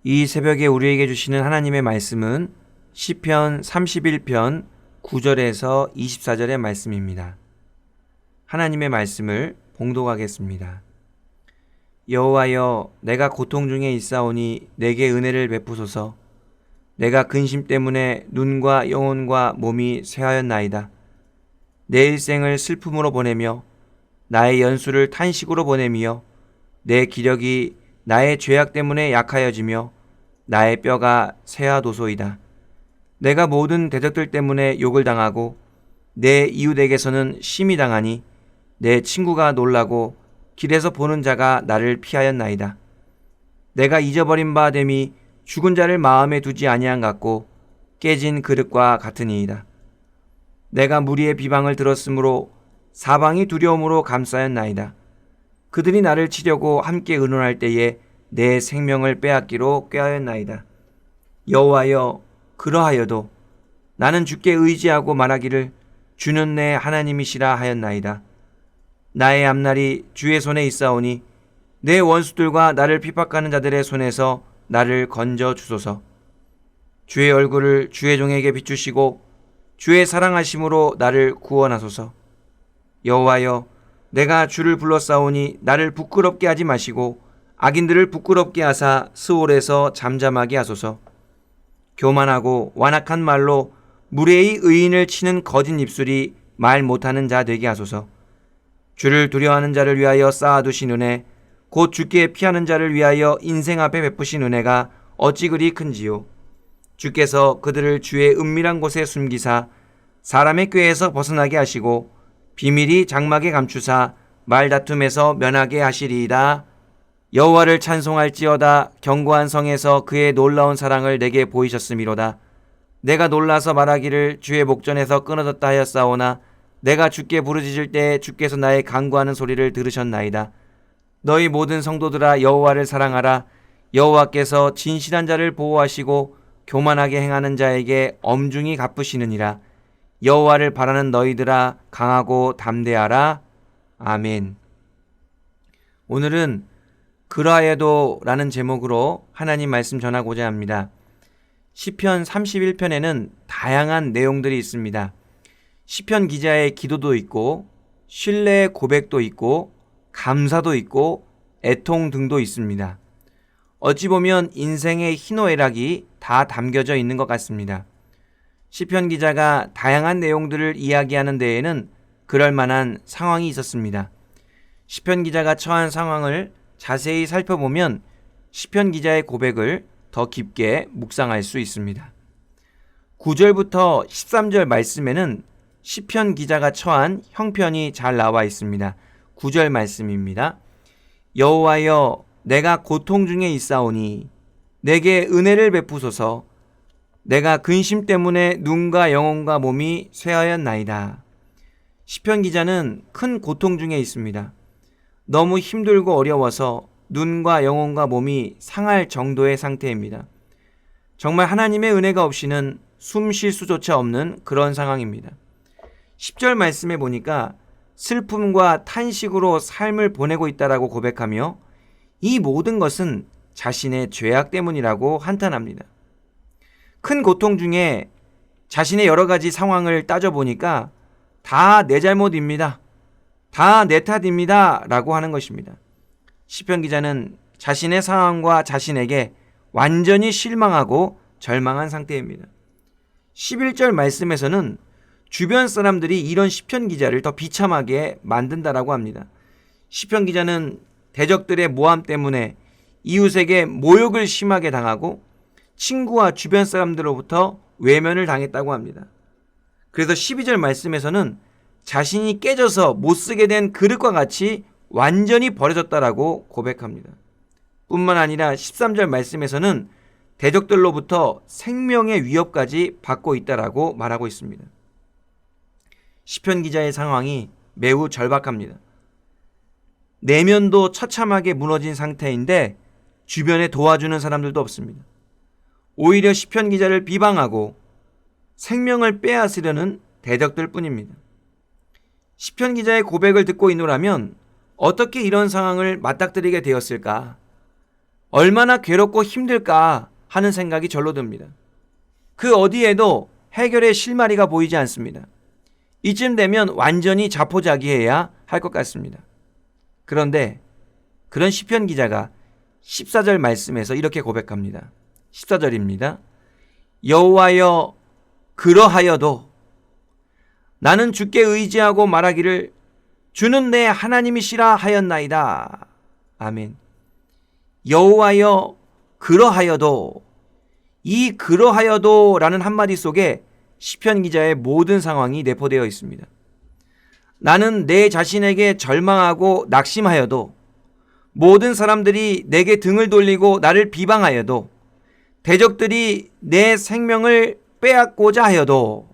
이 새벽에 우리에게 주시는 하나님의 말씀은 시편 31편 9절에서 24절의 말씀입니다. 하나님의 말씀을 봉독하겠습니다. 여호와여, 내가 고통 중에 있사오니 내게 은혜를 베푸소서. 내가 근심 때문에 눈과 영혼과 몸이 쇠하였나이다. 내 일생을 슬픔으로 보내며 나의 연수를 탄식으로 보내며 내 기력이 나의 죄악 때문에 약하여지며 나의 뼈가 쇠하도소이다. 내가 모든 대적들 때문에 욕을 당하고 내 이웃에게서는 심히 당하니 내 친구가 놀라고 길에서 보는 자가 나를 피하였나이다. 내가 잊어버린 바 됨이 죽은 자를 마음에 두지 아니한 같고 깨진 그릇과 같으니이다. 내가 무리의 비방을 들었으므로 사방이 두려움으로 감싸였나이다. 그들이 나를 치려고 함께 의논할 때에 내 생명을 빼앗기로 꾀하였나이다. 여호와여, 그러하여도 나는 주께 의지하고 말하기를 주는 내 하나님이시라 하였나이다. 나의 앞날이 주의 손에 있사오니 내 원수들과 나를 핍박하는 자들의 손에서 나를 건져 주소서. 주의 얼굴을 주의 종에게 비추시고 주의 사랑하심으로 나를 구원하소서. 여호와여, 내가 주를 불렀사오니 나를 부끄럽게 하지 마시고 악인들을 부끄럽게 하사 스올에서 잠잠하게 하소서. 교만하고 완악한 말로 무례히 의인을 치는 거짓 입술이 말 못하는 자 되게 하소서. 주를 두려워하는 자를 위하여 쌓아두신 은혜, 곧 주께 피하는 자를 위하여 인생 앞에 베푸신 은혜가 어찌 그리 큰지요. 주께서 그들을 주의 은밀한 곳에 숨기사 사람의 꾀에서 벗어나게 하시고 비밀이 장막에 감추사 말다툼에서 면하게 하시리이다. 여호와를 찬송할지어다. 견고한 성에서 그의 놀라운 사랑을 내게 보이셨음이로다. 내가 놀라서 말하기를 주의 목전에서 끊어졌다 하였사오나 내가 주께 부르짖을 때 주께서 나의 간구하는 소리를 들으셨나이다. 너희 모든 성도들아, 여호와를 사랑하라. 여호와께서 진실한 자를 보호하시고 교만하게 행하는 자에게 엄중히 갚으시느니라. 여호와를 바라는 너희들아, 강하고 담대하라. 아멘. 오늘은 그러하여도 라는 제목으로 하나님 말씀 전하고자 합니다. 시편 31편에는 다양한 내용들이 있습니다. 시편 기자의 기도도 있고 신뢰의 고백도 있고 감사도 있고 애통 등도 있습니다. 어찌 보면 인생의 희노애락이 다 담겨져 있는 것 같습니다. 시편 기자가 다양한 내용들을 이야기하는 데에는 그럴 만한 상황이 있었습니다. 시편 기자가 처한 상황을 자세히 살펴보면 시편 기자의 고백을 더 깊게 묵상할 수 있습니다. 9절부터 13절 말씀에는 시편 기자가 처한 형편이 잘 나와 있습니다. 9절 말씀입니다. 여호와여, 내가 고통 중에 있사오니 내게 은혜를 베푸소서. 내가 근심 때문에 눈과 영혼과 몸이 쇠하였나이다. 시편 기자는 큰 고통 중에 있습니다. 너무 힘들고 어려워서 눈과 영혼과 몸이 상할 정도의 상태입니다. 정말 하나님의 은혜가 없이는 숨 쉴 수조차 없는 그런 상황입니다. 10절 말씀에 보니까 슬픔과 탄식으로 삶을 보내고 있다라고 고백하며 이 모든 것은 자신의 죄악 때문이라고 한탄합니다. 큰 고통 중에 자신의 여러 가지 상황을 따져보니까 다 내 잘못입니다. 다 내 탓입니다. 라고 하는 것입니다. 시편 기자는 자신의 상황과 자신에게 완전히 실망하고 절망한 상태입니다. 11절 말씀에서는 주변 사람들이 이런 시편 기자를 더 비참하게 만든다라고 합니다. 시편 기자는 대적들의 모함 때문에 이웃에게 모욕을 심하게 당하고 친구와 주변 사람들로부터 외면을 당했다고 합니다. 그래서 12절 말씀에서는 자신이 깨져서 못쓰게 된 그릇과 같이 완전히 버려졌다라고 고백합니다. 뿐만 아니라 13절 말씀에서는 대적들로부터 생명의 위협까지 받고 있다라고 말하고 있습니다. 시편 기자의 상황이 매우 절박합니다. 내면도 처참하게 무너진 상태인데 주변에 도와주는 사람들도 없습니다. 오히려 시편 기자를 비방하고 생명을 빼앗으려는 대적들 뿐입니다. 시편 기자의 고백을 듣고 있노라면 어떻게 이런 상황을 맞닥뜨리게 되었을까? 얼마나 괴롭고 힘들까 하는 생각이 절로 듭니다. 그 어디에도 해결의 실마리가 보이지 않습니다. 이쯤 되면 완전히 자포자기해야 할 것 같습니다. 그런데 그런 시편 기자가 14절 말씀에서 이렇게 고백합니다. 14절입니다. 여호와여 그러하여도 나는 주께 의지하고 말하기를 주는 내 하나님이시라 하였나이다. 아멘. 여호와여 그러하여도, 이 그러하여도 라는 한마디 속에 시편 기자의 모든 상황이 내포되어 있습니다. 나는 내 자신에게 절망하고 낙심하여도, 모든 사람들이 내게 등을 돌리고 나를 비방하여도, 대적들이 내 생명을 빼앗고자 하여도,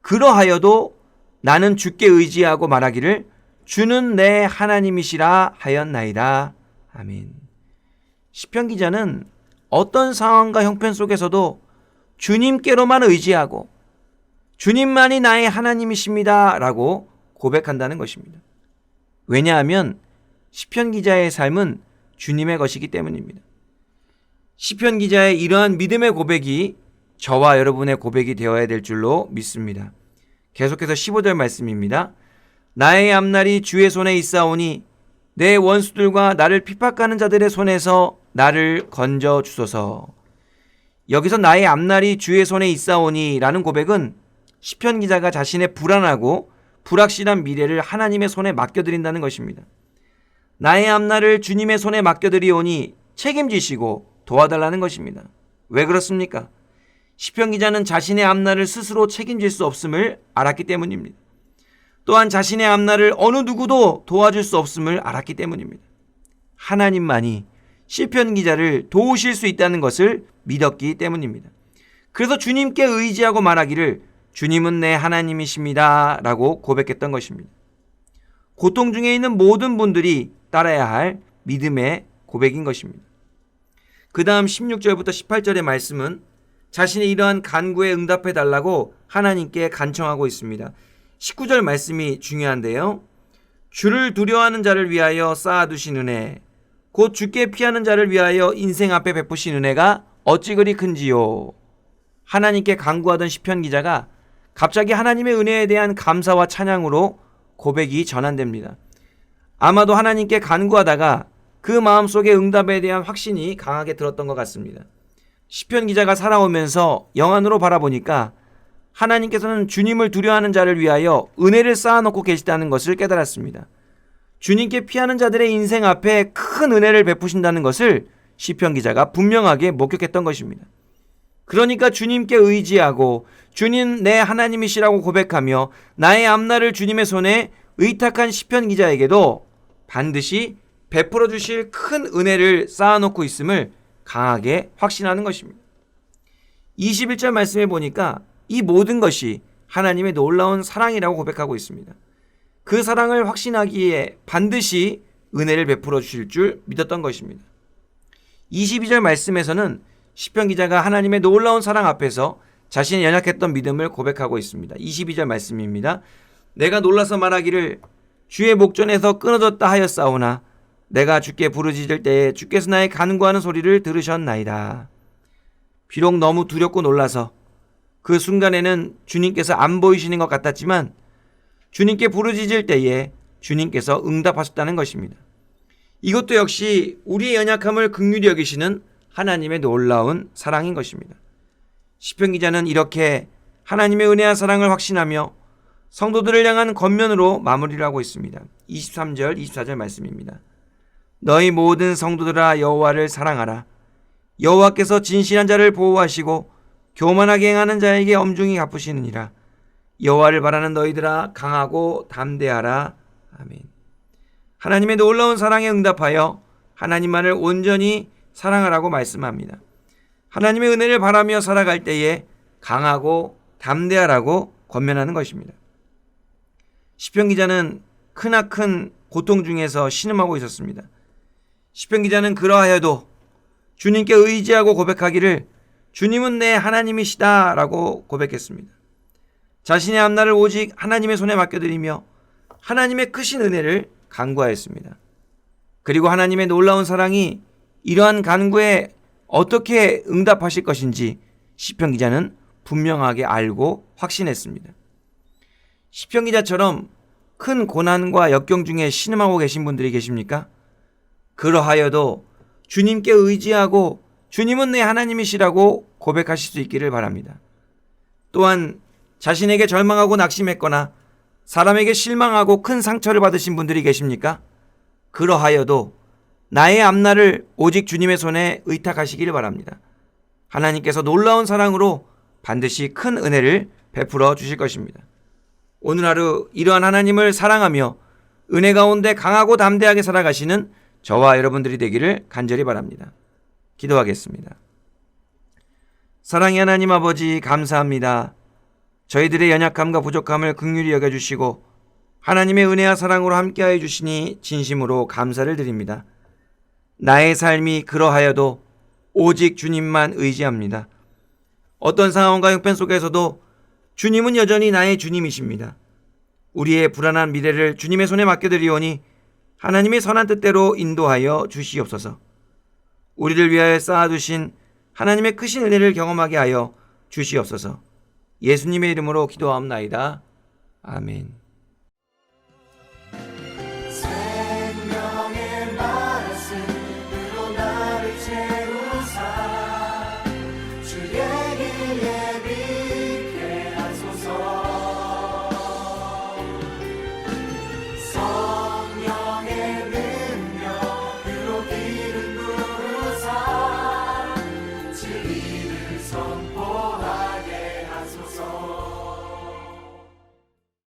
그러하여도 나는 주께 의지하고 말하기를 주는 내 하나님이시라 하였나이다. 아멘. 시편 기자는 어떤 상황과 형편 속에서도 주님께로만 의지하고 주님만이 나의 하나님이십니다 라고 고백한다는 것입니다. 왜냐하면 시편 기자의 삶은 주님의 것이기 때문입니다. 시편 기자의 이러한 믿음의 고백이 저와 여러분의 고백이 되어야 될 줄로 믿습니다. 계속해서 15절 말씀입니다. 나의 앞날이 주의 손에 있사오니 내 원수들과 나를 핍박하는 자들의 손에서 나를 건져 주소서. 여기서 나의 앞날이 주의 손에 있사오니 라는 고백은 시편 기자가 자신의 불안하고 불확실한 미래를 하나님의 손에 맡겨드린다는 것입니다. 나의 앞날을 주님의 손에 맡겨드리오니 책임지시고 도와달라는 것입니다. 왜 그렇습니까? 시편 기자는 자신의 앞날을 스스로 책임질 수 없음을 알았기 때문입니다. 또한 자신의 앞날을 어느 누구도 도와줄 수 없음을 알았기 때문입니다. 하나님만이 시편 기자를 도우실 수 있다는 것을 믿었기 때문입니다. 그래서 주님께 의지하고 말하기를 주님은 내 하나님이십니다 라고 고백했던 것입니다. 고통 중에 있는 모든 분들이 따라야 할 믿음의 고백인 것입니다. 그 다음 16절부터 18절의 말씀은 자신의 이러한 간구에 응답해 달라고 하나님께 간청하고 있습니다. 19절 말씀이 중요한데요. 주를 두려워하는 자를 위하여 쌓아두신 은혜, 곧 주께 피하는 자를 위하여 인생 앞에 베푸신 은혜가 어찌 그리 큰지요. 하나님께 간구하던 시편 기자가 갑자기 하나님의 은혜에 대한 감사와 찬양으로 고백이 전환됩니다. 아마도 하나님께 간구하다가 그 마음속에 응답에 대한 확신이 강하게 들었던 것 같습니다. 시편 기자가 살아오면서 영안으로 바라보니까 하나님께서는 주님을 두려워하는 자를 위하여 은혜를 쌓아놓고 계시다는 것을 깨달았습니다. 주님께 피하는 자들의 인생 앞에 큰 은혜를 베푸신다는 것을 시편 기자가 분명하게 목격했던 것입니다. 그러니까 주님께 의지하고 주님 내 하나님이시라고 고백하며 나의 앞날을 주님의 손에 의탁한 시편 기자에게도 반드시 베풀어 주실 큰 은혜를 쌓아놓고 있음을 강하게 확신하는 것입니다. 21절 말씀에 보니까 이 모든 것이 하나님의 놀라운 사랑이라고 고백하고 있습니다. 그 사랑을 확신하기에 반드시 은혜를 베풀어 주실 줄 믿었던 것입니다. 22절 말씀에서는 시편 기자가 하나님의 놀라운 사랑 앞에서 자신의 연약했던 믿음을 고백하고 있습니다. 22절 말씀입니다. 내가 놀라서 말하기를 주의 목전에서 끊어졌다 하였사오나 내가 주께 부르짖을 때에 주께서 나의 간구하는 소리를 들으셨나이다. 비록 너무 두렵고 놀라서 그 순간에는 주님께서 안 보이시는 것 같았지만 주님께 부르짖을 때에 주님께서 응답하셨다는 것입니다. 이것도 역시 우리의 연약함을 긍휼히 여기시는 하나님의 놀라운 사랑인 것입니다. 시편 기자는 이렇게 하나님의 은혜와 사랑을 확신하며 성도들을 향한 권면으로 마무리를 하고 있습니다. 23절, 24절 말씀입니다. 너희 모든 성도들아 여호와를 사랑하라. 여호와께서 진실한 자를 보호하시고 교만하게 행하는 자에게 엄중히 갚으시느니라. 여호와를 바라는 너희들아 강하고 담대하라. 아멘. 하나님의 놀라운 사랑에 응답하여 하나님만을 온전히 사랑하라고 말씀합니다. 하나님의 은혜를 바라며 살아갈 때에 강하고 담대하라고 권면하는 것입니다. 시편 기자는 크나큰 고통 중에서 신음하고 있었습니다. 시편 기자는 그러하여도 주님께 의지하고 고백하기를 주님은 내 하나님이시다 라고 고백했습니다. 자신의 앞날을 오직 하나님의 손에 맡겨드리며 하나님의 크신 은혜를 간구하였습니다. 그리고 하나님의 놀라운 사랑이 이러한 간구에 어떻게 응답하실 것인지 시편 기자는 분명하게 알고 확신했습니다. 시편 기자처럼 큰 고난과 역경 중에 신음하고 계신 분들이 계십니까? 그러하여도 주님께 의지하고 주님은 내 하나님이시라고 고백하실 수 있기를 바랍니다. 또한 자신에게 절망하고 낙심했거나 사람에게 실망하고 큰 상처를 받으신 분들이 계십니까? 그러하여도 나의 앞날을 오직 주님의 손에 의탁하시기를 바랍니다. 하나님께서 놀라운 사랑으로 반드시 큰 은혜를 베풀어 주실 것입니다. 오늘 하루 이러한 하나님을 사랑하며 은혜 가운데 강하고 담대하게 살아가시는 저와 여러분들이 되기를 간절히 바랍니다. 기도하겠습니다. 사랑의 하나님 아버지, 감사합니다. 저희들의 연약함과 부족함을 긍휼히 여겨주시고 하나님의 은혜와 사랑으로 함께하여 주시니 진심으로 감사를 드립니다. 나의 삶이 그러하여도 오직 주님만 의지합니다. 어떤 상황과 형편 속에서도 주님은 여전히 나의 주님이십니다. 우리의 불안한 미래를 주님의 손에 맡겨드리오니 하나님의 선한 뜻대로 인도하여 주시옵소서. 우리를 위하여 쌓아두신 하나님의 크신 은혜를 경험하게 하여 주시옵소서. 예수님의 이름으로 기도하옵나이다. 아멘.